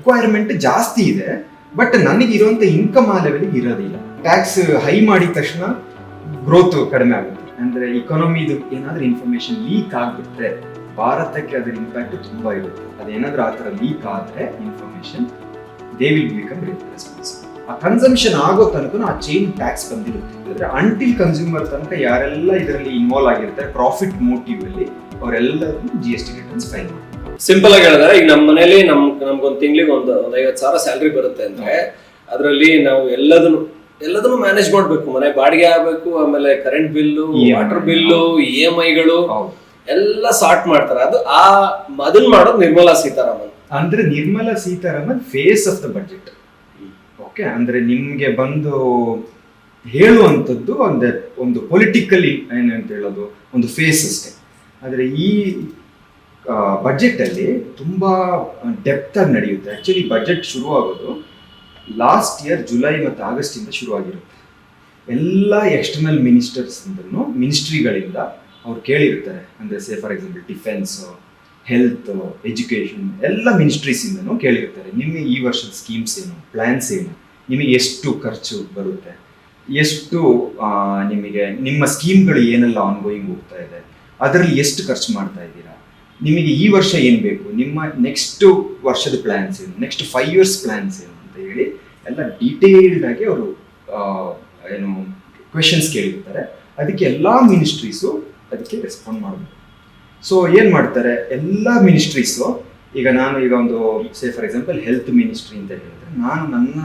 Requirement ಜಾಸ್ತಿ ಇದೆ, but ನನಗೆ ಇರುವಂತ ಇನ್ಕಮ್ ಆ ಲೆವೆಲ್ಗೆ ಇರೋದಿಲ್ಲ. ಟ್ಯಾಕ್ಸ್ ಹೈ ಮಾಡಿದ ತಕ್ಷಣ ಗ್ರೋತ್ ಕಡಿಮೆ ಆಗುತ್ತೆ. ಅಂದ್ರೆ ಇಕಾನಮಿದು ಏನಾದ್ರೂ ಇನ್ಫಾರ್ಮೇಶನ್ ಲೀಕ್ ಆಗ್ಬಿಟ್ರೆ ಭಾರತಕ್ಕೆ ಅದರ ಇಂಪ್ಯಾಕ್ಟ್ ತುಂಬಾ ಇರುತ್ತೆ. ಅದೇನಾದ್ರೂ ಆ ತರ ಲೀಕ್ ಆದ್ರೆ information, they will become responsible. ಆ ಕನ್ಸಂಪ್ಷನ್ ಆಗೋ ತನಕ ಆ ಚೈನ್ ಟ್ಯಾಕ್ಸ್ ಬಂದಿರುತ್ತೆ. ಅಂದ್ರೆ ಅಂಟಿಲ್ ಕನ್ಸ್ಯೂಮರ್ ತನಕ ಯಾರೆಲ್ಲ ಇದರಲ್ಲಿ ಇನ್ವಾಲ್ವ್ ಆಗಿರ್ತಾರೆ ಪ್ರಾಫಿಟ್ ಮೋಟಿವ್ ಅಲ್ಲಿ, ಅವರೆಲ್ಲರೂ GST ರಿಟರ್ನ್ಸ್ ಫೈಲ್ ಮಾಡ್ತಾರೆ. ಸಿಂಪಲ್ ಆಗಿ ಹೇಳಿದ್ರೆ, ಈಗ ನಮ್ಮ ಮನೇಲಿ ನಮ್ಗೊಂದು ತಿಂಗಳಿಗೆ ಒಂದು 50,000 ಸ್ಯಾಲ್ರಿ ಬರುತ್ತೆ ಅಂದ್ರೆ ಅದರಲ್ಲಿ ನಾವು ಎಲ್ಲದನ್ನು ಮ್ಯಾನೇಜ್ ಮಾಡ್ಬೇಕು. ಮನೆ ಬಾಡಿಗೆ ಆಗ್ಬೇಕು, ಆಮೇಲೆ ಕರೆಂಟ್ ಬಿಲ್ಲು, ವಾಟರ್ ಬಿಲ್ಲು, EMIಗಳು ಎಲ್ಲ ಸಾರ್ಟ್ ಮಾಡ್ತಾರೆ. ಅದನ್ನ ಮಾಡೋದು ನಿರ್ಮಲಾ ಸೀತಾರಾಮನ್. ಅಂದ್ರೆ Nirmala Sitharaman face of the budget. Okay, ಅಂದ್ರೆ ನಿಮ್ಗೆ ಬಂದು ಹೇಳುವಂಥದ್ದು ಒಂದು ಪೊಲಿಟಿಕಲ್ ಏನಂತ ಹೇಳೋದು ಒಂದು ಫೇಸ್ ಅಷ್ಟೇ. ಆದ್ರೆ ಈ ಬಜೆಟ್ ಅಲ್ಲಿ ತುಂಬಾ ಡೆಪ್ತ್ ಆಗಿ ನಡೆಯುತ್ತೆ. ಆಕ್ಚುಲಿ ಬಜೆಟ್ ಶುರುವಾಗೋದು ಲಾಸ್ಟ್ ಇಯರ್ ಜುಲೈ ಮತ್ತು ಆಗಸ್ಟ್ ಇಂದ ಶುರುವಾಗಿರುತ್ತೆ. ಎಲ್ಲ ಎಕ್ಸ್ಟರ್ನಲ್ ಮಿನಿಸ್ಟ್ರಿಗಳಿಂದ ಅವ್ರು ಕೇಳಿರ್ತಾರೆ. ಅಂದ್ರೆ say for example defence, health, education, ಎಲ್ಲ ಮಿನಿಸ್ಟ್ರೀಸ್ ಇಂದನೂ ಕೇಳಿರ್ತಾರೆ. ನಿಮಗೆ ಈ ವರ್ಷದ ಸ್ಕೀಮ್ಸ್ ಏನು, ಪ್ಲಾನ್ಸ್ ಏನು, ನಿಮಗೆ ಎಷ್ಟು ಖರ್ಚು ಬರುತ್ತೆ, ಎಷ್ಟು ನಿಮಗೆ ನಿಮ್ಮ ಸ್ಕೀಮ್ಗಳು ಏನೆಲ್ಲ ಆನ್ಗೋಯಿಂಗ್ ಹೋಗ್ತಾ ಇದೆ, ಅದರಲ್ಲಿ ಎಷ್ಟು ಖರ್ಚು ಮಾಡ್ತಾ ಇದ್ದೀರಾ, ನಿಮಗೆ ಈ ವರ್ಷ ಏನು ಬೇಕು, ನಿಮ್ಮ ನೆಕ್ಸ್ಟ್ ವರ್ಷದ ಪ್ಲಾನ್ಸ್ ಏನು, ನೆಕ್ಸ್ಟ್ 5 years ಪ್ಲಾನ್ಸ್ ಏನು ಅಂತ ಹೇಳಿ ಎಲ್ಲ ಡೀಟೇಲ್ಡ್ ಆಗಿ ಅವರು ಏನು ಕ್ವೆಶನ್ಸ್ ಕೇಳಿರ್ತಾರೆ. ಅದಕ್ಕೆ ಎಲ್ಲ ಮಿನಿಸ್ಟ್ರೀಸು ಅದಕ್ಕೆ ರೆಸ್ಪಾಂಡ್ ಮಾಡಬೇಕು. ಸೊ ಏನು ಮಾಡ್ತಾರೆ ಎಲ್ಲ ಮಿನಿಸ್ಟ್ರೀಸು, ಈಗ ಒಂದು ಸೇ ಫಾರ್ ಎಕ್ಸಾಂಪಲ್ ಹೆಲ್ತ್ ಮಿನಿಸ್ಟ್ರಿ ಅಂತ ಹೇಳಿದ್ರೆ, ನಾನು ನನ್ನ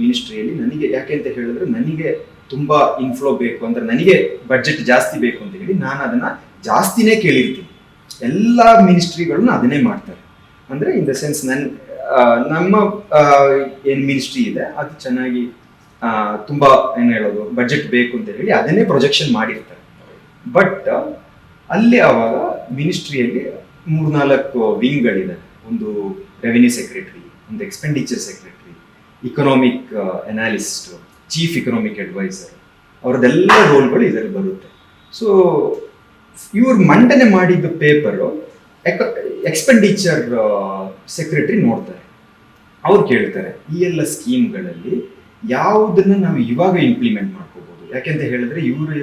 ಮಿನಿಸ್ಟ್ರಿಯಲ್ಲಿ ನನಗೆ ಯಾಕೆ ಅಂತ ಹೇಳಿದ್ರೆ ನನಗೆ ತುಂಬಾ ಇನ್ಫ್ಲೋ ಬೇಕು, ಅಂದ್ರೆ ನನಗೆ ಬಜೆಟ್ ಜಾಸ್ತಿ ಬೇಕು ಅಂತ ಹೇಳಿ ನಾನು ಅದನ್ನ ಜಾಸ್ತಿನೇ ಕೇಳಿರ್ತೀನಿ. ಎಲ್ಲ ಮಿನಿಸ್ಟ್ರಿಗಳನ್ನ ಅದನ್ನೇ ಮಾಡ್ತಾರೆ. ಅಂದ್ರೆ ಇನ್ ದ ಸೆನ್ಸ್ ನಮ್ಮ ಏನ್ ಮಿನಿಸ್ಟ್ರಿ ಇದೆ ಅದು ಚೆನ್ನಾಗಿ ತುಂಬಾ ಏನು ಹೇಳೋದು ಬಜೆಟ್ ಬೇಕು ಅಂತ ಹೇಳಿ ಅದನ್ನೇ ಪ್ರೊಜೆಕ್ಷನ್ ಮಾಡಿರ್ತಾರೆ. ಬಟ್ ಅಲ್ಲಿ ಅವಾಗ ಮಿನಿಸ್ಟ್ರಿಯಲ್ಲಿ 3-4 ವಿಂಗ್ಗಳಿದೆ. ಒಂದು ರೆವಿನ್ಯೂ ಸೆಕ್ರೆಟರಿ, ಒಂದು expenditure secretary, economic analyst, chief economic adviser, ಅವ್ರದ್ದೆಲ್ಲ ರೋಲ್ಗಳು ಇದರಲ್ಲಿ ಬರುತ್ತೆ. ಸೊ ಇವ್ರು ಮಂಡನೆ ಮಾಡಿದ್ದ ಪೇಪರು ಎಕ್ಸ್ಪೆಂಡಿಚರ್ ಸೆಕ್ರೆಟರಿ ನೋಡ್ತಾರೆ. ಅವ್ರು ಕೇಳ್ತಾರೆ ಈ ಎಲ್ಲ ಸ್ಕೀಮ್ಗಳಲ್ಲಿ ಯಾವುದನ್ನ ನಾವು ಇವಾಗ ಇಂಪ್ಲಿಮೆಂಟ್ ಮಾಡ್ಕೋಬಹುದು. ಯಾಕೆಂತ ಹೇಳಿದ್ರೆ ಇವರು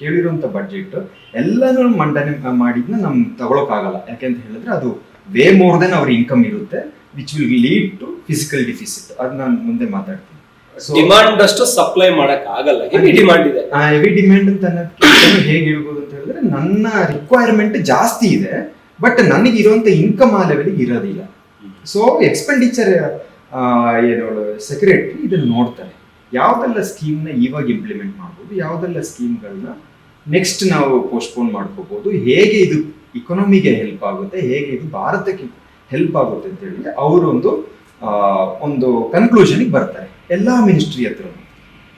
ಕೇಳಿರುವಂತ ಬಜೆಟ್ ಎಲ್ಲಾನು ಮಂಡನೆ ಮಾಡಿದ್ನ ನಮ್ಗೆ ತಗೊಳಕ್ಕಾಗಲ್ಲ. ಯಾಕೆಂತ ಹೇಳಿದ್ರೆ ಅದು ವೇ ಮೋರ್ ದೆನ್ ಅವ್ರ ಇನ್ಕಮ್ ಇರುತ್ತೆ, which will lead to physical deficit. ಅದು ನಾನು ಮುಂದೆ ಮಾತಾಡ್ತೀನಿ. ಡಿಮಾಂಡ್ ಅಷ್ಟು ಸಪ್ಲೈ ಮಾಡಕ್ ಆಗಲ್ಲ, ಹೆವಿ ಡಿಮಾಂಡ್ ಇದೆ. ಹೆವಿ ಡಿಮಾಂಡ್ ಅಂತ ಹೇಗೆ ಹೇಳ್ಬೋದು ಅಂತ ಹೇಳಿದ್ರೆ, ನನ್ನ ರಿಕ್ವೈರ್ಮೆಂಟ್ ಜಾಸ್ತಿ ಇದೆ, ಬಟ್ ನನಗೆ ಇರುವಂತ ಇನ್ಕಮ್ ಆ ಲೆವೆಲ್ಗೆ ಇರೋದಿಲ್ಲ. ಸೊ ಎಕ್ಸ್ಪೆಂಡಿಚರ್ ಸೆಕ್ರೆಟರಿ ಇದನ್ನು ನೋಡ್ತಾರೆ, ಯಾವ್ದೆಲ್ಲ ಸ್ಕೀಮ್ನ ಇವಾಗ ಇಂಪ್ಲಿಮೆಂಟ್ ಮಾಡ್ಬೋದು, ಯಾವ್ದೆಲ್ಲ ಸ್ಕೀಮ್ಗಳನ್ನ ನೆಕ್ಸ್ಟ್ ನಾವು ಪೋಸ್ಟ್ಪೋನ್ ಮಾಡ್ಕೋಬಹುದು, ಹೇಗೆ ಇದು ಇಕಾನಮಿಗೆ ಹೆಲ್ಪ್ ಆಗುತ್ತೆ, ಹೇಗೆ ಇದು ಭಾರತಕ್ಕೆ ಹೆಲ್ಪ್ ಆಗುತ್ತೆ ಅಂತ ಹೇಳಿ ಅವರು ಒಂದು ಕನ್ಕ್ಲೂಷನ್ಗೆ ಬರ್ತಾರೆ. ಎಲ್ಲಾ ಮಿನಿಸ್ಟ್ರಿ ಹತ್ರ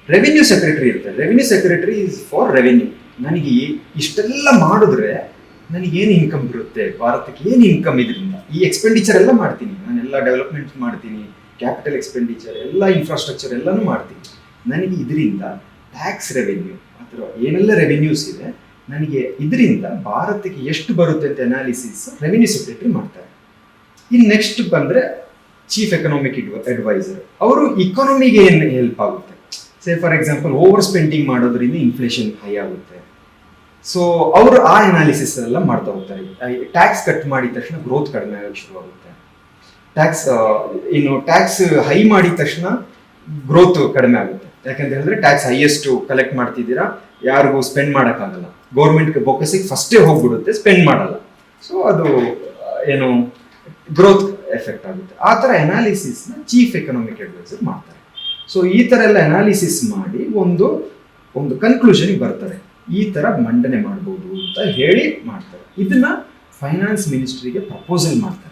ರೆವಿನ್ಯೂ ಸೆಕ್ರೆಟರಿ ಇರ್ತಾರೆ. Revenue secretary is for revenue. ನನಗೆ ಇಷ್ಟೆಲ್ಲ ಮಾಡಿದ್ರೆ ನನಗೇನು ಇನ್ಕಮ್ ಬರುತ್ತೆ, ಭಾರತಕ್ಕೆ ಏನು ಇನ್ಕಮ್ ಇದರಿಂದ, ಈ ಎಕ್ಸ್ಪೆಂಡಿಚರ್ ಎಲ್ಲ ಮಾಡ್ತೀನಿ, ನಾನೆಲ್ಲ ಡೆವಲಪ್ಮೆಂಟ್ ಮಾಡ್ತೀನಿ, ಕ್ಯಾಪಿಟಲ್ ಎಕ್ಸ್ಪೆಂಡಿಚರ್ ಎಲ್ಲ ಇನ್ಫ್ರಾಸ್ಟ್ರಕ್ಚರ್ ಎಲ್ಲನೂ ಮಾಡ್ತೀನಿ, ನನಗೆ ಇದರಿಂದ ಟ್ಯಾಕ್ಸ್ ರೆವೆನ್ಯೂ ಅಥವಾ ಏನೆಲ್ಲ ರೆವೆನ್ಯೂಸ್ ಇದೆ ನನಗೆ ಇದರಿಂದ ಭಾರತಕ್ಕೆ ಎಷ್ಟು ಬರುತ್ತೆ ಅಂತ ಅನಾಲಿಸಿಸ್ ರೆವಿನ್ಯೂ ಸೆಕ್ರೆಟರಿ ಮಾಡ್ತಾರೆ. ಇನ್ನು ನೆಕ್ಸ್ಟ್ ಬಂದರೆ ಚೀಫ್ ಎಕನಾಮಿಕ್ ಅಡ್ವೈಸರ್, ಅವರು ಇಕಾನಮಿಗೆ ಏನು ಹೆಲ್ಪ್ ಆಗುತ್ತೆ. ಸೇ ಫಾರ್ ಎಕ್ಸಾಂಪಲ್ ಓವರ್ ಸ್ಪೆಂಡಿಂಗ್ ಮಾಡೋದ್ರಿಂದ ಇನ್ಫ್ಲೇಷನ್ ಹೈ ಆಗುತ್ತೆ. ಸೊ ಅವರು ಆ ಅನಾಲಿಸಿಸ್ ಎಲ್ಲ ಮಾಡ್ತಾ ಹೋಗ್ತಾರೆ. ಟ್ಯಾಕ್ಸ್ ಕಟ್ ಮಾಡಿದ ತಕ್ಷಣ ಗ್ರೋತ್ ಕಡಿಮೆ ಆಗೋಕ್ಕೆ ಶುರುವಾಗುತ್ತೆ. ಟ್ಯಾಕ್ಸ್ ಹೈ ಮಾಡಿದ ತಕ್ಷಣ ಗ್ರೋತ್ ಕಡಿಮೆ ಆಗುತ್ತೆ. ಯಾಕಂತ ಹೇಳಿದ್ರೆ ಟ್ಯಾಕ್ಸ್ ಹೈಯೆಸ್ಟ್ ಕಲೆಕ್ಟ್ ಮಾಡ್ತಿದ್ದೀರಾ, ಯಾರಿಗೂ ಸ್ಪೆಂಡ್ ಮಾಡೋಕ್ಕಾಗಲ್ಲ, ಗೌರ್ಮೆಂಟ್ಗೆ ಬೊಕ್ಕಸಿಗೆ ಫಸ್ಟೇ ಹೋಗ್ಬಿಡುತ್ತೆ, ಸ್ಪೆಂಡ್ ಮಾಡಲ್ಲ. ಸೊ ಅದು ಗ್ರೋತ್ ಎಫೆಕ್ಟ್ ಆಗುತ್ತೆ. ಆ ಥರ ಅನಾಲಿಸಿಸ್ನ ಚೀಫ್ ಎಕನಾಮಿಕ್ ಅಡ್ವೈಸರ್ ಮಾಡ್ತಾರೆ. ಸೊ ಈ ಥರ ಎಲ್ಲ ಅನಾಲಿಸಿಸ್ ಮಾಡಿ ಒಂದು ಕನ್ಕ್ಲೂಷನ್ಗೆ ಬರ್ತಾರೆ, ಈ ಥರ ಮಂಡನೆ ಮಾಡ್ಬೋದು ಅಂತ ಹೇಳಿ ಮಾಡ್ತಾರೆ. ಇದನ್ನ ಫೈನಾನ್ಸ್ ಮಿನಿಸ್ಟ್ರಿಗೆ ಪ್ರಪೋಸಲ್ ಮಾಡ್ತಾರೆ.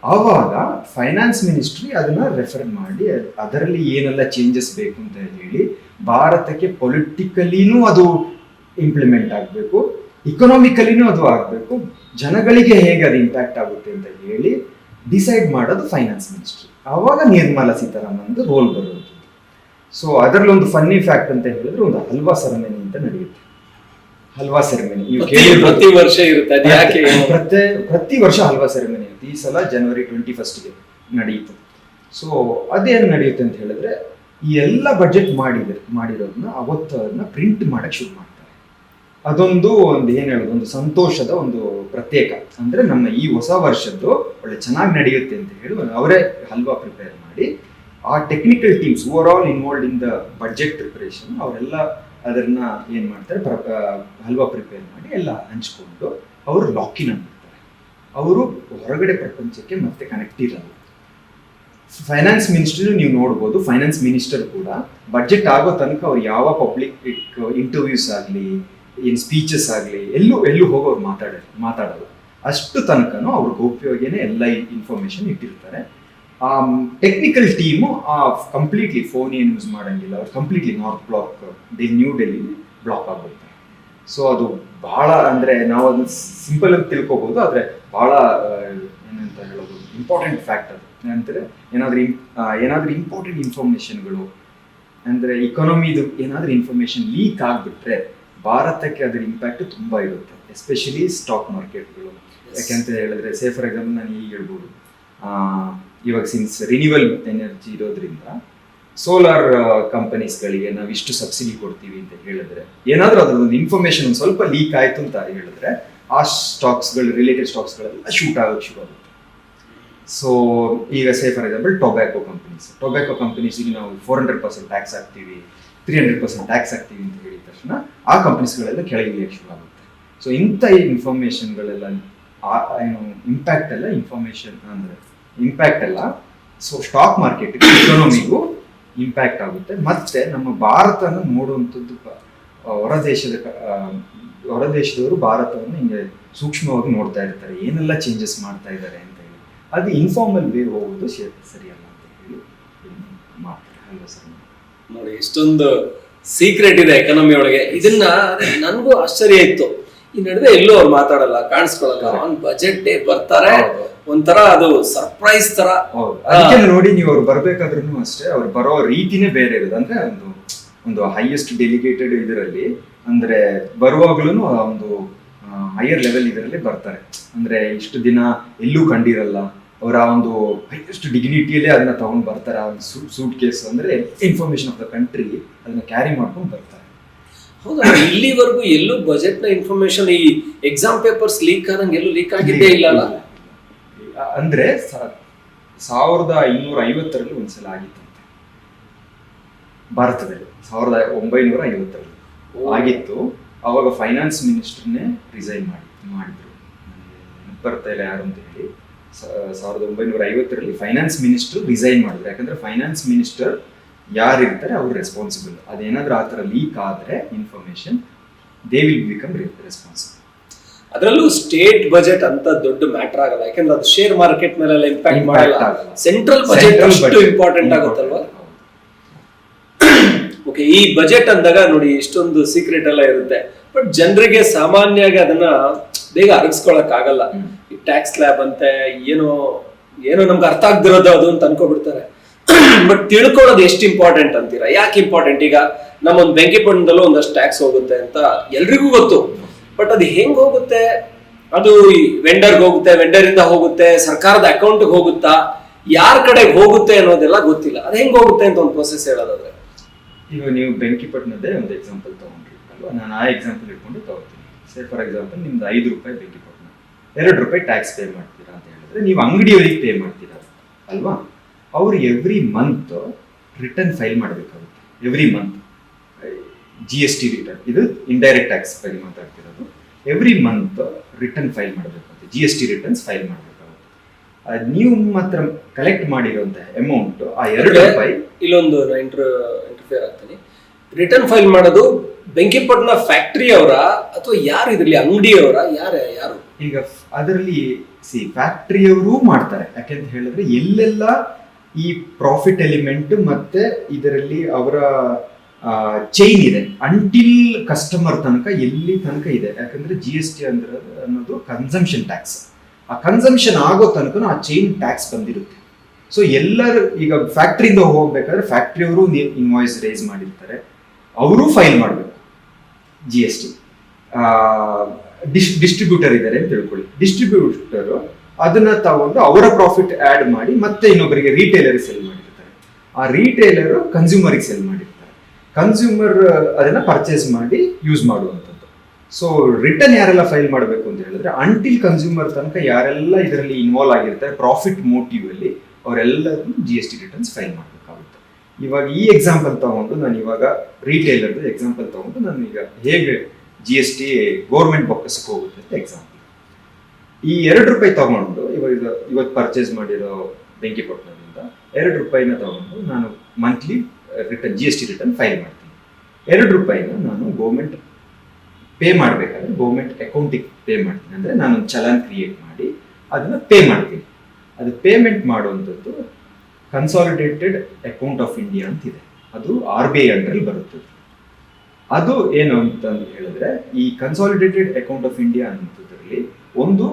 ಆವಾಗ ಫೈನಾನ್ಸ್ ಮಿನಿಸ್ಟ್ರಿ ಅದನ್ನ ರೆಫರ್ ಮಾಡಿ ಅದರಲ್ಲಿ ಏನೆಲ್ಲ ಚೇಂಜಸ್ ಬೇಕು ಅಂತ ಹೇಳಿ ಭಾರತಕ್ಕೆ ಪೊಲಿಟಿಕಲಿನೂ ಅದು ಇಂಪ್ಲಿಮೆಂಟ್ ಆಗಬೇಕು, ಇಕನಾಮಿಕಲಿನೂ ಅದು ಆಗಬೇಕು, ಜನಗಳಿಗೆ ಹೇಗೆ ಅದು ಇಂಪ್ಯಾಕ್ಟ್ ಆಗುತ್ತೆ ಅಂತ ಹೇಳಿ ಡಿಸೈಡ್ ಮಾಡೋದು ಫೈನಾನ್ಸ್ ಮಿನಿಸ್ಟ್ರಿ. ಆವಾಗ ನಿರ್ಮಲಾ ಸೀತಾರಾಮನ್ ರೋಲ್ ಬರೋದು. ಸೊ ಅದರಲ್ಲಿ ಒಂದು ಫನ್ನಿ ಫ್ಯಾಕ್ಟ್ ಅಂತ ಹೇಳಿದ್ರೆ ಒಂದು ಹಲ್ವಾ ಸೆರೆಮನಿ ಅಂತ ನಡೆಯುತ್ತೆ. ಹಲ್ವಾ ಸೆರೆಮನಿ ಪ್ರತಿ ವರ್ಷ ಇರುತ್ತೆ. ಪ್ರತಿ ವರ್ಷ ಹಲ್ವಾ ಸೆರೆಮನಿ ಇರುತ್ತೆ. ಈ ಸಲ January 21st ನಡೆಯಿತು. ಸೊ ಅದೇನು ನಡೆಯುತ್ತೆ ಅಂತ ಹೇಳಿದ್ರೆ ಈ ಎಲ್ಲ ಬಜೆಟ್ ಮಾಡಿರೋದನ್ನ ಅವತ್ತು ಅದನ್ನ ಪ್ರಿಂಟ್ ಮಾಡಕ್ಕೆ ಶುರು ಮಾಡ್ತಾರೆ. ಅದೊಂದು ಏನು ಹೇಳೋದು, ಒಂದು ಸಂತೋಷದ ಒಂದು ಪ್ರತ್ಯೇಕ. ಅಂದ್ರೆ ನಮ್ಮ ಈ ಹೊಸ ವರ್ಷದ್ದು ಒಳ್ಳೆ ಚೆನ್ನಾಗಿ ನಡೆಯುತ್ತೆ ಅಂತ ಹೇಳಿ ಅವರೇ ಹಲ್ವಾ ಪ್ರಿಪೇರ್ ಮಾಡಿ, ಆ technical teams over all involved in the budget preparation ಅವರೆಲ್ಲ ಅದನ್ನ ಏನ್ ಮಾಡ್ತಾರೆ, ಹಲ್ವಾ ಪ್ರಿಪೇರ್ ಮಾಡಿ ಎಲ್ಲ ಹಂಚ್ಕೊಂಡು ಅವರು ಲಾಕಿನ್ ಅಂದ್ಬಿಡ್ತಾರೆ. ಅವರು ಹೊರಗಡೆ ಪ್ರಪಂಚಕ್ಕೆ ಮತ್ತೆ ಕನೆಕ್ಟ್ ಇರಲ್ಲ. ಫೈನಾನ್ಸ್ ಮಿನಿಸ್ಟರ್ ನೀವು ನೋಡ್ಬೋದು, ಫೈನಾನ್ಸ್ ಮಿನಿಸ್ಟರ್ ಕೂಡ ಬಜೆಟ್ ಆಗೋ ತನಕ ಅವ್ರು ಯಾವ ಪಬ್ಲಿಕ್ ಇಂಟರ್ವ್ಯೂಸ್ ಆಗಲಿ ಏನು ಸ್ಪೀಚಸ್ ಆಗಲಿ ಎಲ್ಲೂ ಹೋಗಿ ಅವ್ರು ಮಾತಾಡಲ್ಲ. ಅಷ್ಟು ತನಕನೂ ಅವ್ರ ಗೌಪ್ಯವಾಗಿಯೇ ಎಲ್ಲ ಇನ್ಫಾರ್ಮೇಶನ್ ಇಟ್ಟಿರ್ತಾರೆ. ಆ ಟೆಕ್ನಿಕಲ್ ಟೀಮು ಕಂಪ್ಲೀಟ್ಲಿ ಫೋನ್ ಏನು ಯೂಸ್ ಮಾಡಂಗಿಲ್ಲ. ಅವ್ರು completely north block new Delhi block ಆಗ್ಬಿಡ್ತಾರೆ. ಸೊ ಅದು ಬಹಳ ಅಂದರೆ ನಾವು ಅದನ್ನ ಸಿಂಪಲ್ ಅಂತ ತಿಳ್ಕೊಬೋದು, ಆದರೆ ಬಹಳ ಏನಂತ ಹೇಳೋದು ಇಂಪಾರ್ಟೆಂಟ್ ಫ್ಯಾಕ್ಟ್ ಅದು. ಅಂದರೆ ಏನಾದರೂ ಇಂಪಾರ್ಟೆಂಟ್ ಇನ್ಫಾರ್ಮೇಷನ್ಗಳು ಅಂದರೆ ಇಕಾನಮಿದು ಏನಾದರೂ ಇನ್ಫಾರ್ಮೇಷನ್ ಲೀಕ್ ಆಗಿಬಿಟ್ರೆ ಭಾರತಕ್ಕೆ ಅದರ ಇಂಪ್ಯಾಕ್ಟ್ ತುಂಬ ಇರುತ್ತೆ, ಎಸ್ಪೆಷಲಿ ಸ್ಟಾಕ್ ಮಾರ್ಕೆಟ್ಗಳು. ಯಾಕೆಂತ ಹೇಳಿದ್ರೆ ಫಾರ್ ಎಕ್ಸಾಂಪಲ್ ನಾನು ಈಗ ಹೇಳ್ಬೋದು, ಇವಾಗ ಸಿನ್ಸ್ ರಿನ್ಯೂವಲ್ ಎನರ್ಜಿ ಇರೋದ್ರಿಂದ ಸೋಲಾರ್ ಕಂಪನೀಸ್ಗಳಿಗೆ ನಾವು ಇಷ್ಟು ಸಬ್ಸಿಡಿ ಕೊಡ್ತೀವಿ ಅಂತ ಹೇಳಿದ್ರೆ ಏನಾದರೂ ಅದರದ್ದು ಇನ್ಫಾರ್ಮೇಶನ್ ಒಂದು ಸ್ವಲ್ಪ ಲೀಕ್ ಆಯಿತು ಅಂತ ಹೇಳಿದ್ರೆ ಆ ಸ್ಟಾಕ್ಸ್ಗಳು ರಿಲೇಟೆಡ್ ಸ್ಟಾಕ್ಸ್ಗಳೆಲ್ಲ ಶೂಟ್ ಆಗೋಕ್ಕೆ ಶುರು ಆಗುತ್ತೆ. ಸೊ ಈಗ ಫಾರ್ ಎಕ್ಸಾಂಪಲ್ ಟೊಬ್ಯಾಕೋ ಕಂಪನೀಸಿಗೆ ನಾವು 400% ಟ್ಯಾಕ್ಸ್ ಹಾಕ್ತೀವಿ, 300% ಟ್ಯಾಕ್ಸ್ ಹಾಕ್ತೀವಿ ಅಂತ ಹೇಳಿದ ತಕ್ಷಣ ಆ ಕಂಪನೀಸ್ಗಳೆಲ್ಲ ಕೆಳಗಿಳಿಯಕ್ಕೆ ಶುರು ಆಗುತ್ತೆ. ಸೊ ಇಂಥ ಇನ್ಫಾರ್ಮೇಷನ್ಗಳೆಲ್ಲ ಏನು ಇಂಪ್ಯಾಕ್ಟ್ ಎಲ್ಲ ಇಂಪ್ಯಾಕ್ಟ್ ಎಲ್ಲ ಸೊ ಸ್ಟಾಕ್ ಮಾರ್ಕೆಟ್ಗೆ ಇಕಾನಮಿಗೂ ಇಂಪ್ಯಾಕ್ಟ್ ಆಗುತ್ತೆ. ಮತ್ತೆ ನಮ್ಮ ಭಾರತನ ನೋಡುವಂಥದ್ದು ಹೊರ ದೇಶದವರು ಭಾರತವನ್ನು ಹಿಂಗೆ ಸೂಕ್ಷ್ಮವಾಗಿ ನೋಡ್ತಾ ಇರ್ತಾರೆ, ಏನೆಲ್ಲ ಚೇಂಜಸ್ ಮಾಡ್ತಾ ಇದ್ದಾರೆ ಅಂತ ಹೇಳಿ. ಅದು ಇನ್ಫಾರ್ಮಲ್ ವೇ ಹೋಗೋದು ಸರಿಯಲ್ಲ ಅಂತ ಹೇಳಿ ಮಾಡ್ತಾರೆ ಅಲ್ವಾ ಸರ್? ನೋಡಿ ಇಷ್ಟೊಂದು ಸೀಕ್ರೆಟ್ ಇದೆ ಎಕಾನಮಿ ಒಳಗೆ. ಇದನ್ನ ನನಗೂ ಆಶ್ಚರ್ಯ ಇತ್ತು. ಈ ನಡುವೆ ಎಲ್ಲೂ ಅವ್ರು ಮಾತಾಡಲ್ಲ, ಕಾಣಿಸ್ಕೊಳಲ್ಲ. ಆನ್ ಬಜೆಟ್ ಡೇ ಬರ್ತಾರೆ, ಒಂಥರ ಅದು ಸರ್ಪ್ರೈಸ್ ತರ. ಅದಕ್ಕೆ ನೋಡಿ, ನೀವು ಅವ್ರು ಬರ್ಬೇಕಾದ್ರೂ ಅಷ್ಟೇ ಅವ್ರು ಬರೋ ರೀತಿನೇ ಬೇರೆ ಇರೋದು. ಅಂದ್ರೆ ಒಂದು ಹೈಯೆಸ್ಟ್ ಡೆಲಿಗೇಟೆಡ್ ಇದರಲ್ಲಿ ಅಂದ್ರೆ ಬರುವಾಗ್ಲೂ ಒಂದು ಹೈಯರ್ ಲೆವೆಲ್ ಇದರಲ್ಲಿ ಬರ್ತಾರೆ. ಅಂದ್ರೆ ಇಷ್ಟು ದಿನ ಎಲ್ಲೂ ಕಂಡಿರಲ್ಲ ಅವರ ಒಂದು ಹೈಯೆಸ್ಟ್ ಡಿಗ್ನಿಟಿಯಲ್ಲೇ ಅದನ್ನ ತಗೊಂಡು ಬರ್ತಾರೆ. ಆ ಒಂದು ಸೂಟ್ ಕೇಸ್ ಅಂದ್ರೆ ಇನ್ಫಾರ್ಮೇಶನ್ ಆಫ್ ದ ಕಂಟ್ರಿ ಅದನ್ನ ಕ್ಯಾರಿ ಮಾಡ್ಕೊಂಡು ಬರ್ತಾರೆ. ಹೌದಾ? ಇಲ್ಲಿವರೆಗೂ ಎಲ್ಲೂ ಬಜೆಟ್ ನ ಇನ್ಫಾರ್ಮೇಶನ್ ಈ ಎಕ್ಸಾಮ್ ಪೇಪರ್ಸ್ ಲೀಕ್ ಆದಂಗೆ ಎಲ್ಲೂ ಲೀಕ್ ಆಗಿದ್ದೇ ಇಲ್ಲ ಅಲ್ಲ? ಅಂದ್ರೆ 1250 ಒಂದ್ಸಲ ಆಗಿತ್ತಂತೆ ಭಾರತದಲ್ಲಿ. 1950 ಆಗಿತ್ತು. ಅವಾಗ ಫೈನಾನ್ಸ್ ಮಿನಿಸ್ಟರ್ನೇ ರಿಸೈನ್ ಮಾಡಿದ್ರು. ನನಗೆ ಬರ್ತಾ ಇಲ್ಲ ಯಾರು ಅಂತ ಹೇಳಿ. 1950 ಫೈನಾನ್ಸ್ ಮಿನಿಸ್ಟರ್ ರಿಸೈನ್ ಮಾಡಿದ್ರು. ಯಾಕಂದ್ರೆ ಫೈನಾನ್ಸ್ ಮಿನಿಸ್ಟರ್ ಯಾರು ಇರ್ತಾರೆ ಅವ್ರು ರೆಸ್ಪಾನ್ಸಿಬಲ್. ಅದೇನಾದ್ರೂ ಆ ಥರ ಲೀಕ್ ಆದರೆ information they will become responsible. ಅದರಲ್ಲೂ ಸ್ಟೇಟ್ ಬಜೆಟ್ ಅಂತ ದೊಡ್ಡ ಮ್ಯಾಟರ್ ಆಗಲ್ಲ, ಯಾಕಂದ್ರೆ ಅದು ಶೇರ್ ಮಾರ್ಕೆಟ್ ಮೇಲೆಲ್ಲ ಇಂಪ್ಯಾಕ್ಟ್ ಮಾಡಲ್ಲ. ಸೆಂಟ್ರಲ್ ಬಜೆಟ್ ಅಷ್ಟು ಇಂಪಾರ್ಟೆಂಟ್ ಆಗುತ್ತಲ್ವಾ? ಓಕೆ, ಈ ಬಜೆಟ್ ಅಂದಾಗ ನೋಡಿ ಇಷ್ಟೊಂದು ಸೀಕ್ರೆಟ್ ಎಲ್ಲ ಇರುತ್ತೆ. ಬಟ್ ಜನರಿಗೆ ಸಾಮಾನ್ಯವಾಗಿ ಅದನ್ನ ಬೇಗ ಅರಗಿಸ್ಕೊಳಕ್ ಆಗಲ್ಲ. ಈ ಟ್ಯಾಕ್ಸ್ ಸ್ಲ್ಯಾಬ್ ಅಂತೆ ಏನೋ ನಮ್ಗೆ ಅರ್ಥ ಆಗ್ದಿರೋದು ಅದು ಅಂತ ಅನ್ಕೋಬಿಡ್ತಾರೆ. ಬಟ್ ತಿಳ್ಕೊಳ್ಳೋದು ಎಷ್ಟು ಇಂಪಾರ್ಟೆಂಟ್ ಅಂತೀರಾ? ಯಾಕೆ ಇಂಪಾರ್ಟೆಂಟ್? ಈಗ ನಮ್ಮೊಂದು ಬೆಂಕಿಪಟ್ಟಣದಲ್ಲೂ ಒಂದಷ್ಟು ಟ್ಯಾಕ್ಸ್ ಹೋಗುತ್ತೆ ಅಂತ ಎಲ್ರಿಗೂ ಗೊತ್ತು. ಬಟ್ ಅದು ಹೆಂಗ್ ಹೋಗುತ್ತೆ? ಅದು ವೆಂಡರ್ಗೆ ಹೋಗುತ್ತೆ, ವೆಂಡರ್ ಇಂದ ಹೋಗುತ್ತೆ, ಸರ್ಕಾರದ ಅಕೌಂಟ್ಗೆ ಹೋಗುತ್ತಾ, ಯಾರ ಕಡೆಗೆ ಹೋಗುತ್ತೆ ಅನ್ನೋದೆಲ್ಲ ಗೊತ್ತಿಲ್ಲ. ಅದು ಹೆಂಗ್ ಹೋಗುತ್ತೆ ಅಂತ ಒಂದು ಪ್ರೊಸೆಸ್ ಹೇಳೋದಾದ್ರೆ, ಈಗ ನೀವು ಬೆಂಕಿಪಟ್ಟಣದ್ದೇ ಒಂದು ಎಕ್ಸಾಂಪಲ್ ತಗೊಂಡ್ರಿ ಅಲ್ವಾ? ನಾನು ಆ ಎಕ್ಸಾಂಪಲ್ ಇಟ್ಕೊಂಡು ತಗೋತೀನಿ. ಫಾರ್ ಎಕ್ಸಾಂಪಲ್ ನಿಮ್ದು 5 ರೂಪಾಯಿ ಬೆಂಕಿಪಟ್ಟಣ, 2 ರೂಪಾಯಿ ಟ್ಯಾಕ್ಸ್ ಪೇ ಮಾಡ್ತೀರಾ ಅಂತ ಹೇಳಿದ್ರೆ ನೀವು ಅಂಗಡಿಯವರಿಗೆ ಪೇ ಮಾಡ್ತೀರಾ ಅಲ್ವಾ? ಅವರು ಎವ್ರಿ ಮಂತ್ ರಿಟರ್ನ್ ಫೈಲ್ ಮಾಡಬೇಕಾಗುತ್ತೆ. ಎವ್ರಿ ಮಂತ್ GST ರಿಟರ್ನ್, ಇದು ಇಂಡೈರೆಕ್ಟ್ ಟ್ಯಾಕ್ಸ್ ಬಗ್ಗೆ ಮಾತಾಡ್ತಿರೋದು. ಎವ್ರಿ ಮಂತ್ ರಿಟರ್ನ್ ಫೈಲ್ ಮಾಡಬೇಕಾಗುತ್ತೆ, GST ರಿಟರ್ನ್ಸ್ ಫೈಲ್ ಮಾಡಬೇಕಾಗುತ್ತೆ. ನೀವು ಮಾತ್ರ ಕಲೆಕ್ಟ್ ಮಾಡಿರುವಂತಹ ಅಮೌಂಟ್ ಆ 2 ರೂಪಾಯಿ. ಇಲ್ಲೊಂದು ಇಂಟರ್ಫಿಯರ್ ಆಗ್ತೀನಿ. ರಿಟರ್ನ್ ಫೈಲ್ ಮಾಡೋದು ಬೆಂಕಿಪಟ್ಟಣ ಫ್ಯಾಕ್ಟರಿ ಅವರ ಅಥವಾ ಯಾರು ಇದರಲ್ಲಿ ಅಂಗಡಿಯವರ? ಯಾರು ಈಗ ಅದರಲ್ಲಿ ಫ್ಯಾಕ್ಟರಿಯವರು ಮಾಡ್ತಾರೆ. ಯಾಕೆಂತ ಹೇಳಿದ್ರೆ ಎಲ್ಲೆಲ್ಲ ಈ ಪ್ರಾಫಿಟ್ ಎಲಿಮೆಂಟ್ ಮತ್ತೆ ಇದರಲ್ಲಿ ಅವರ ಚೈನ್ ಇದೆ ಅಂಟಿಲ್ ಕಸ್ಟಮರ್ ತನಕ, ಎಲ್ಲಿ ತನಕ ಇದೆ. ಯಾಕಂದ್ರೆ GST ಅಂದ್ರೆ ಅನ್ನೋದು ಕನ್ಸಂಪ್ಷನ್ ಟ್ಯಾಕ್ಸ್. ಆ ಕನ್ಸಂಪ್ಷನ್ ಆಗೋ ತನಕ ಆ ಚೈನ್ ಟ್ಯಾಕ್ಸ್ ಬಂದಿರುತ್ತೆ. ಸೊ ಎಲ್ಲರೂ ಈಗ ಫ್ಯಾಕ್ಟ್ರಿಯಿಂದ ಹೋಗ್ಬೇಕಾದ್ರೆ ಫ್ಯಾಕ್ಟ್ರಿಯವರು ಇನ್ವಾಯ್ಸ್ ರೇಸ್ ಮಾಡಿರ್ತಾರೆ, ಅವರು ಫೈಲ್ ಮಾಡಬೇಕು GST. ಡಿಸ್ಟ್ರಿಬ್ಯೂಟರ್ ಇದ್ದಾರೆ ಅಂತ ತಿಳ್ಕೊಳ್ಳಿ. ಡಿಸ್ಟ್ರಿಬ್ಯೂಟರ್ ಅದನ್ನ ತಗೊಂಡು ಅವರ ಪ್ರಾಫಿಟ್ ಆಡ್ ಮಾಡಿ ಮತ್ತೆ ಇನ್ನೊಬ್ಬರಿಗೆ ರಿಟೇಲರ್ ಸೆಲ್ ಮಾಡಿರ್ತಾರೆ. ಆ ರಿಟೇಲರ್ ಕನ್ಸ್ಯೂಮರಿಗೆ ಸೆಲ್ ಮಾಡಿರ್ತಾರೆ. ಕನ್ಸ್ಯೂಮರ್ ಅದನ್ನ ಪರ್ಚೇಸ್ ಮಾಡಿ ಯೂಸ್ ಮಾಡುವಂಥದ್ದು. ಸೊ ರಿಟರ್ನ್ ಯಾರೆಲ್ಲ ಫೈಲ್ ಮಾಡಬೇಕು ಅಂತ ಹೇಳಿದ್ರೆ, ಅಂಟಿಲ್ ಕನ್ಸ್ಯೂಮರ್ ತನಕ ಯಾರೆಲ್ಲ ಇದರಲ್ಲಿ ಇನ್ವಾಲ್ವ್ ಆಗಿರ್ತಾರೆ ಪ್ರಾಫಿಟ್ ಮೋಟಿವ್ ಅಲ್ಲಿ, ಅವರೆಲ್ಲರೂ GST ರಿಟರ್ನ್ಸ್ ಫೈಲ್ ಮಾಡಬೇಕಾಗುತ್ತೆ. ಇವಾಗ ಈ ಎಕ್ಸಾಂಪಲ್ ತಗೊಂಡು ನಾನು ಇವಾಗ ರಿಟೇಲರ್ ಎಕ್ಸಾಂಪಲ್ ತಗೊಂಡು ನಾನು ಈಗ ಹೇಗೆ GST ಗೌರ್ಮೆಂಟ್ ಬೊಕ್ಕಸಕ್ಕೆ ಹೋಗುತ್ತೆ ಅಂತ ಎಕ್ಸಾಂಪಲ್. ಈ ₹2 ತಗೊಂಡು ಇವತ್ತು ಪರ್ಚೇಸ್ ಮಾಡಿರೋ ಬೆಂಕಿಪಟ್ಟಣದಿಂದ ₹2 ತಗೊಂಡು ನಾನು ಮಂತ್ಲಿ GST ರಿಟರ್ನ್ ಫೈಲ್ ಮಾಡ್ತೀನಿ. ₹2 ನಾನು ಗೌರ್ಮೆಂಟ್ ಪೇ ಮಾಡಬೇಕಾದ್ರೆ ಗೌರ್ಮೆಂಟ್ ಅಕೌಂಟಿಗೆ ಪೇ ಮಾಡ್ತೀನಿ. ಅಂದರೆ ನಾನೊಂದು ಚಲಾನ್ ಕ್ರಿಯೇಟ್ ಮಾಡಿ ಅದನ್ನ ಪೇ ಮಾಡ್ತೀನಿ. ಅದು ಪೇಮೆಂಟ್ ಮಾಡುವಂಥದ್ದು ಕನ್ಸಾಲಿಡೇಟೆಡ್ ಅಕೌಂಟ್ ಆಫ್ ಇಂಡಿಯಾ ಅಂತಿದೆ. ಅದು RBI ಅಂಡರಲ್ಲಿ ಬರುತ್ತದೆ. ಅದು ಏನು ಅಂತ ಹೇಳಿದ್ರೆ, ಈ ಕನ್ಸಾಲಿಡೇಟೆಡ್ ಅಕೌಂಟ್ ಆಫ್ ಇಂಡಿಯಾ ಅನ್ನೋದ್ರಲ್ಲಿ ಒಂದು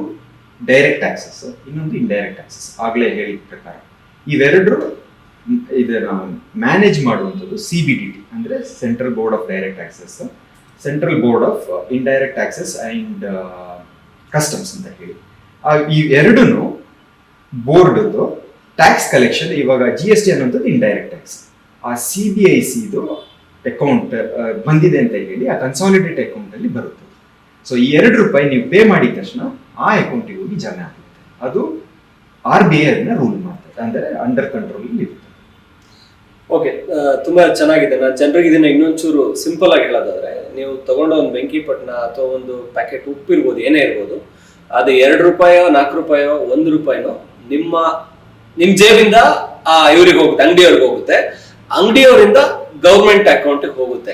ಡೈರೆಕ್ಟ್ ಟ್ಯಾಕ್ಸಸ್, ಇನ್ನೊಂದು ಇಂಡೈರೆಕ್ಟ್ ಟ್ಯಾಕ್ಸಸ್. ಆಗಲೇ ಹೇಳಿದ ಪ್ರಕಾರ ಇವೆರಡು ಇದನ್ನ ಮ್ಯಾನೇಜ್ ಮಾಡುವಂಥದ್ದು CBDT ಅಂದ್ರೆ central board of direct taxes, central board of indirect taxes and customs ಅಂತ ಹೇಳಿ. ಈ ಎರಡೂ ಬೋರ್ಡ್ ಟ್ಯಾಕ್ಸ್ ಕಲೆಕ್ಷನ್. ಇವಾಗ GST ಅನ್ನುವಂಥದ್ದು ಇಂಡೈರೆಕ್ಟ್ ಟ್ಯಾಕ್ಸ್. ಆ CBICದು ಅಕೌಂಟ್ ಬಂದಿದೆ ಅಂತ ಹೇಳಿ ಆ ಕನ್ಸಾಲಿಡೇಟ್ ಅಕೌಂಟ್ ಅಲ್ಲಿ ಬರುತ್ತೆ. ಸೊ ಈ ₹2 ನೀವು ಪೇ ಮಾಡಿದ ತಕ್ಷಣ ಆ ಅಕೌಂಟಿಗೆ ಹೋಗಿ ಜಮೆ ಆಗುತ್ತೆ. ಅದು RBI ಅದನ್ನ ರೂಲ್ ಮಾಡ್ತದೆ, ಅಂದ್ರೆ ಅಂಡರ್ ಕಂಟ್ರೋಲ್ ಇರುತ್ತೆ. ಓಕೆ, ತುಂಬಾ ಚೆನ್ನಾಗಿದೆ. ನಾನು ಜನರಿಗೆ ಇದನ್ನ ಇನ್ನೊಂಚೂರು ಸಿಂಪಲ್ ಆಗಿ ಹೇಳೋದಾದ್ರೆ, ನೀವು ತಗೊಂಡ ಒಂದು ಬೆಂಕಿಪಟ್ಟಣ ಅಥವಾ ಒಂದು ಪ್ಯಾಕೆಟ್ ಉಪ್ಪು ಇರ್ಬೋದು, ಏನೇ ಇರ್ಬೋದು, ಅದು ₹2, ₹4, ₹1 ನಿಮ್ಮ ಜೇಬಿಂದ ಇವ್ರಿಗೆ ಹೋಗುತ್ತೆ, ಅಂಗಡಿಯವ್ರಿಗೆ ಹೋಗುತ್ತೆ, ಅಂಗಡಿಯವರಿಂದ ಗೌರ್ಮೆಂಟ್ ಅಕೌಂಟ್ ಹೋಗುತ್ತೆ.